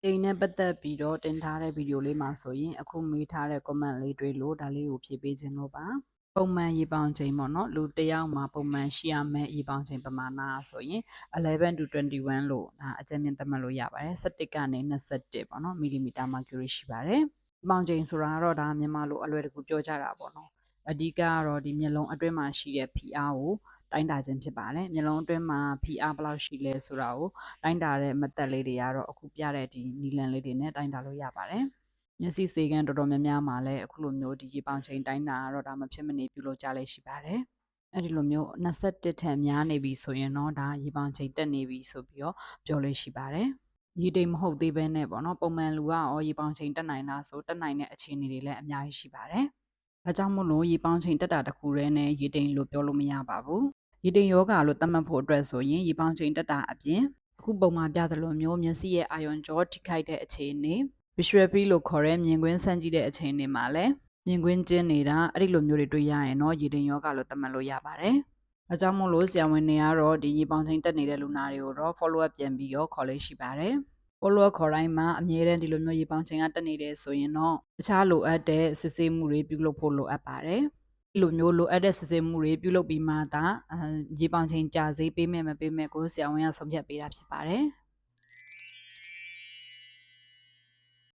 အိမ်နဲ့ပတ်သက်ပြီးတော့တင်ထားတဲ့ဗီဒီယိုလေးမှာဆိုရင်အခုမေးထားတဲ့ comment လေးတွေလို့ဒါလေးကိုဖြည့်ပေးခြင်းလို့ပါပုံမှန်ရေပေါင်ချိန်ပေါ့နော်လူတစ်ယောက်မှာပုံမှန်ရှိရမယ့်ရေပေါင်ချိန်ပမာဏဆိုရင်11 to 21လို့အကြမ်းမြင့်သတ်မှတ်လို့ရပါတယ်17ကနေ21ပေါ့နော်မီလီမီတာမာကျူရီရှိပါတယ်ပေါင်ချိန်ဆိုတာကတော့ဒါမြန်မာလိုအလွယ်တကူပြောကြတာပေါ့နော်အဓိကကတော့ဒီမျက်လုံးအတွင်းမှာရှိတဲ့ဖိအားကိုတိုင်းတာခြင်းဖြစ်ပါတယ်မျက်လုံးအတွင်းမှာဖိအားဘယ်လောက်ရှိလဲဆိုတာကိုတိုင်းတာတဲ့မသက်လေးတွေကတော့အခုပြတဲ့ဒီနီလန်လေးတွေနဲ့တိုင်းတာလို့ရပါတယ်မျက်စိစေကန်းတော်တော်များများမှာလည်းအခုလိုမျိုးဒီရေပေါင်ချိန်တိုင်းတာကတော့ဒါမဖြစ်မနေပြုလုပ်ကြလေရှိပါတယ်အဲ့ဒီလိုမျိုး21ထက်များနေပြီဆိုရင်တော့ဒါရေပေါင်ချိန်တက်နေပြီဆိုပြီးတော့ပြောလို့ရှိပါတယ်ရေတိမ်မဟုတ်သေးဘဲနဲ့ပေါ့နော်ပုံမှန်လူကရောရေပေါင်ချိန်တက်နိုင်လားဆိုတက်နိုင်တဲ့အခြေအနေတွေလည်းအများကြီးရှိပါတယ်ဒါကြောင့်မို့လို့ရေပေါင်ချိန်တက်တာတခုတည်းနဲ့ရေတိမ်လို့ပြောလို့မရပါဘူးရေတိမ်ယောဂလို့သတ်မှတ်ဖို့အတွက်ဆိုရင်ရေပေါင်ချိန်တက်တာအပြင်အခုပုံမှာပြသလိုမျိုးမျက်စိရဲ့အာရုံကြောထိခိုက်တဲ့အခြေအနေ visual field လို့ခေါ်တဲ့မြင်ကွင်းဆန့်ကြည့်တဲ့အခြေအနေမှာလည်းမြင်ကွင်းကျဉ်နေတာအဲ့ဒီလိုမျိုးတွေတွေ့ရရင်တော့ရေတိမ်ယောဂလို့သတ်မှတ်လို့ရပါတယ်။ဒါကြောင့်မို့လို့ဆရာဝန်တွေကတော့ဒီရေပေါင်ချိန်တက်နေတဲ့လူနာတွေကိုတော့ follow up ပြန်ပြီးတော့ခေါ်လေးရှိပါတယ်။ follow up ခေါ်တိုင်းမှာအမြဲတမ်းဒီလိုမျိုးရေပေါင်ချိန်ကတက်နေတယ်ဆိုရင်တော့တခြားလိုအပ်တဲ့စစ်ဆေးမှုတွေပြုလုပ်ဖို့လိုအပ်ပါတယ်။ဒီလိုမျိုးလိုအပ်တဲ့စစ်ဆေးမှုတွေပြုလုပ်ပြီးမှသာရေပေါင်ချိန်ကြာစေးပေးမယ်မပေးမယ်ကိုဆရာဝန်ကဆုံးဖြတ်ပေးတာဖြစ်ပါတယ်။